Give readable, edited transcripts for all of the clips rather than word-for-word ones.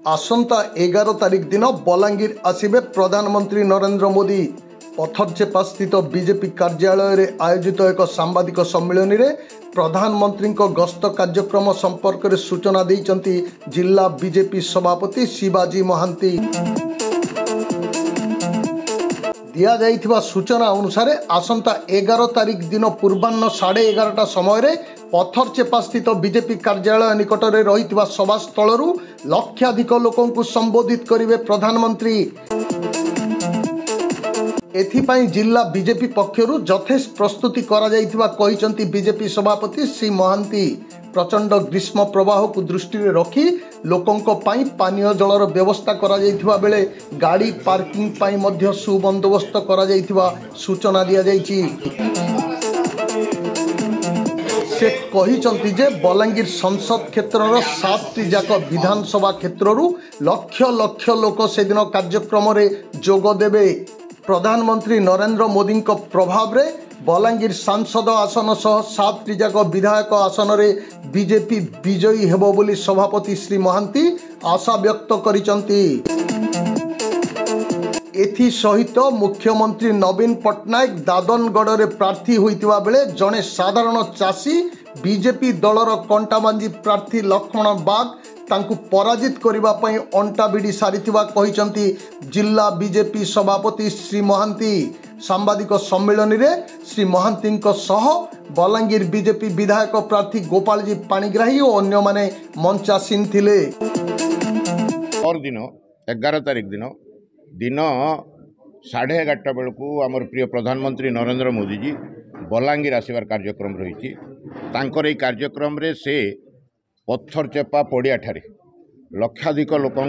आसंता 11 तारिख दिन बलांगीर आसिबे प्रधानमंत्री नरेंद्र मोदी। पथरचेपा स्थित बीजेपी कार्यालय रे आयोजित एक सांबादिक सम्मेलन में प्रधानमंत्री गस्त कार्यक्रम संपर्क में सूचना देइचंती जिला बीजेपी सभापति शिवाजी महांती। दिया जाइथिबा सूचना अनुसार आसंता 11 तारिख दिन पूर्वाह्न 11:30 समय पथरचेपा स्थित बीजेपी कार्यालय निकट में रही सभास्थल लक्षाधिक लोक संबोधित करेंगे प्रधानमंत्री। एथिपाई जिला बीजेपी पक्षरु यथेष्ट प्रस्तुति करा जाइथिबा कहिसंती बीजेपी सभापति श्री महांती। प्रचंड ग्रीष्म प्रवाह को दृष्टि में रखी लोकों पाई पानीय जलर व्यवस्था करा जाइथिबा बेले गाड़ी पार्किंग पाई मध्य सुबंदोबस्त करा जाइथिबा सूचना दिया जाइछि। से कहिसंती जे बलांगीर संसद क्षेत्रर 7टी जाक विधानसभा क्षेत्ररू लक्ष लक्ष लोक से दिन कार्यक्रम रे जोग देबे। प्रधानमंत्री नरेंद्र मोदी प्रभाव रे बलांगीर सांसद आसन सह 7टी जाक विधायक आसन रे बीजेपी विजयी हेबो बोली सभापति श्री महांती आशा व्यक्त करिसंती। एथि सहित मुख्यमंत्री नवीन पट्टनायक दादनगढ़ रे प्रार्थी होइतिबा बेले जणे साधारण चाषी बीजेपी दलर कंटाबांजी प्रार्थी लक्ष्मण बाग तांकु पराजित करिबा पई अंटा बिडी सारिथिबा कहिसंती जिला बीजेपी सभापति श्री महांती। सांबादिक सम्मेलन में श्री महांती सह बलांगीर बीजेपी विधायक प्रार्थी गोपालजी पाणिग्राही और अन्य माने मंचासीन थिले। और दिन 11 तारिख दिन 11:30 बेलू आमर प्रिय प्रधानमंत्री नरेंद्र मोदी जी बलांगीर आसबार कार्यक्रम रही। तांकर এই कार्यक्रम रे से पत्थरचेपा पड़िया ठारे लक्षाधिक लोकों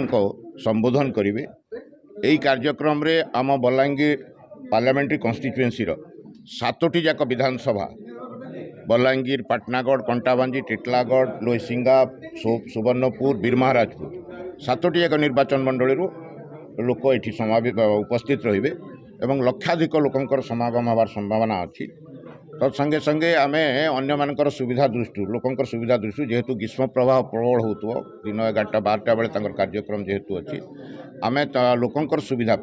संबोधन करेंगे। यही कार्यक्रम रे आम बलांगीर पार्लियामेंट्री कन्स्टिट्युएंसी 7टी जाक विधानसभा बलांगीर पाटनागढ़ कंटाबांजी टिटलागढ़ लोईसिंगा सुवर्णपुर बीरमहाराजपुर 7टी जाक निर्वाचन मंडल लोक ये उपस्थित रे एवं लक्षाधिक लोकंर समागम हबार संभावना अच्छी। तत्संगे संगे आम अन्य सुविधा दृष्टि लोकंर सुविधा दृष्टि जेहेतु ग्रीष्म प्रवाह प्रबल हो दिन 11टा 12टा बेले कार्यक्रम जेहेतु अच्छी आम लोकंर सुविधा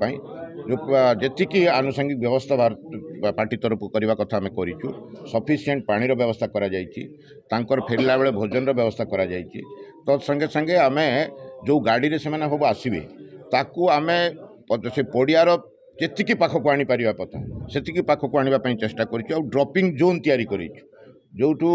जो जी आनुषंगिक व्यवस्था पार्टी तरफ करने कथा आम करूँ। सफिशिएंट पानी व्यवस्था करा फेरला बेले भोजन व्यवस्था करा तत्संगे संगे आम जो गाड़ी से सब आसवे ताकू आम से पड़ियार जी पाखक आनी पारिबा कथा से पाखक आने चेष्टा करूँ। ड्रपिंग जोन तैयारी करूँ जोठू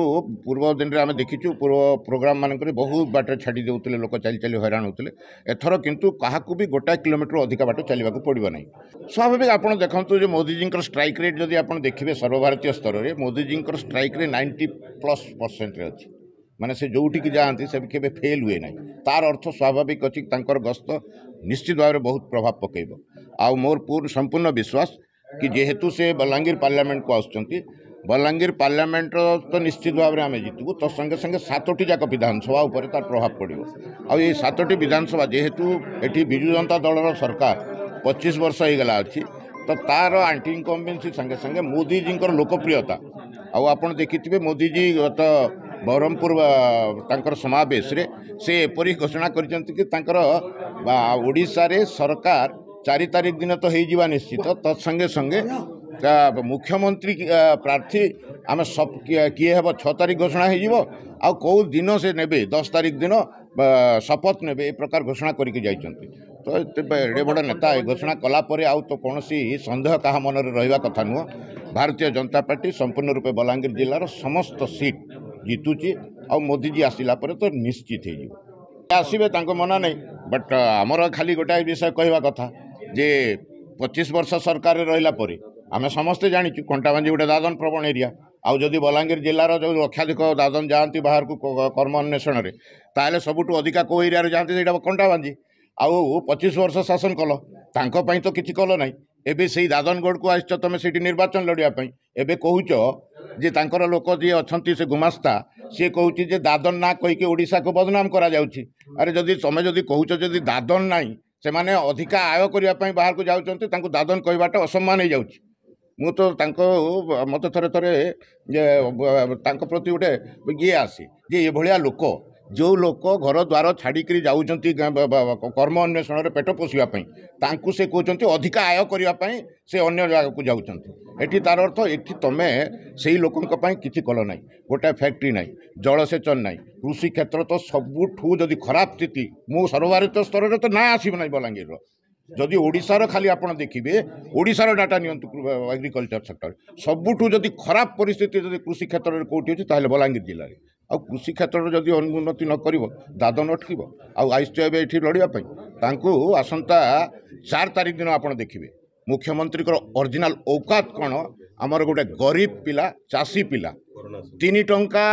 पूर्व दिन में आम देखीचु पूर्व प्रोग्राम मानक बहुत बाट छाड़ी देते लोक चली चली हैरान होते। एथर किंतु काहाकू भी 1 किलोमीटर अधिक बाट चलने को पड़ो ना। स्वाभाविक आप देखते जो मोदीजी स्ट्राइक रेट जदि आप देखिए सर्वभारतीय स्तर में मोदीजी स्ट्राइक रे 90+% अच्छी माने से जोठी जाती से केबे फेल हुए ना। तार अर्थ स्वाभाविक अच्छी गस्त निश्चित भाव में बहुत प्रभाव पकेब। आ मोर पूर्ण संपूर्ण विश्वास कि जेहेतु से बलांगीर पार्लियामेंट को आसुचंती बलांगीर पार्लियामेंट तो निश्चित भाव में आम जीतबू। तो संगे संगे 7टी जाक विधानसभा उपर तार प्रभाव पड़ो। आ 7टी विधानसभा जेहेतु एटी बिजु जनता दलर सरकार 25 वर्ष हो गला अच्छी तो तार आंटी इनकम्बेन्सी संगे संगे मोदीजी लोकप्रियता आपड़ देखिथे मोदीजी गत बरहमपुर तांकर समावेश रे से एपरी घोषणा कर ओडिशा रे सरकार 4 तारिख दिन तो हो निश्चित। तत्संगे संगे मुख्यमंत्री प्रार्थी आम सब किए हे 6 तारिख घोषणा हो कौ दिन से नेबे 10 तारिख दिन शपथ ने ए प्रकार घोषणा करके जाइछन्ति। तो एडे बड़ नेता घोषणा कलापर आउ तो कौन सन्देह क्या मन में रहा कथा नुह। भारतीय जनता पार्टी संपूर्ण रूपे बलांगीर जिलार समस्त सीट जीतुची आ मोदीजी आसला तो निश्चित हो आसबे मना नहीं। बट आमर खाली गोटाए विषय कहवा कथा जे 25 वर्ष सरकार रहिला परे आमे समस्ते जानिचु कंटाबांजी गोटे दादन प्रवण एरिया आदि बलांगीर जिलार जो लक्षाधिक दादन जाती बाहर को कर्म अन्वेषण में ताहले सबुठु अधिका को एरिया जाती से कंटाबांजी आउ 25 वर्ष शासन कल तांको तो किसी कल ना। एबे से दादनगढ़ को आस तुम से निर्वाचन लड़ाई एबे कहूच जे तांकर लोक जी अच्छा से गुमास्ता सी कहूँ जे दादन ना कहीकि ओडिशा को बदनाम करा जाउछि। अरे जदि तुम जदि कहूच जदि दादन नाई से माने अधिका आय करने बाहर को जाउछन्ति तांको दादन कहबाटा असम्मान हो जाउछि। मु तो मत थे थे प्रति गोटे ये आसे जे ये भलिया लोक जो लोक घर द्वार छाड़िकी जाऊँच कर्म अन्वेषण पेट पोषापी तांकू से कहते अधिका आय करने से अन्य जगह को जाऊँच एटी तार अर्थ एटी तुम से लोकों किसी कल ना गोटे फैक्ट्री ना जलसेचन ना कृषि क्षेत्र तो सबुठू जदि खराब स्थिति मु सर्वभारतीय स्तर में तो ना आसब ना बलांगीर जदि ओडिशार खाली आप देखिए ओडिशार डाटा नियंतु एग्रीकल्चर सेक्टर सबुठू जदि खराब परिस्थिति जदि कृषि क्षेत्र में कौटी अच्छी ताहले बलांगीर जिले में आउ कृषि क्षेत्र जदि उन्नति न कर दादन अटक आउ आईस ये लड़ाई आसंता 4 तारीख दिन आप देखिए मुख्यमंत्री ओरिजिनाल औकात कौन आमर गोटे गरीब पिला चाषी पिला 3 टंका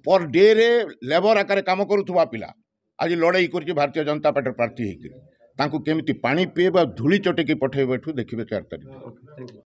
पर डे रे लेबर आकार काम करुवा पिला आज लड़ाई कर भारतीय जनता पार्टी प्रार्थी होकर केमिति पानी पीएबा धूली चटेकी पठेबू देखिए 4 तारीख।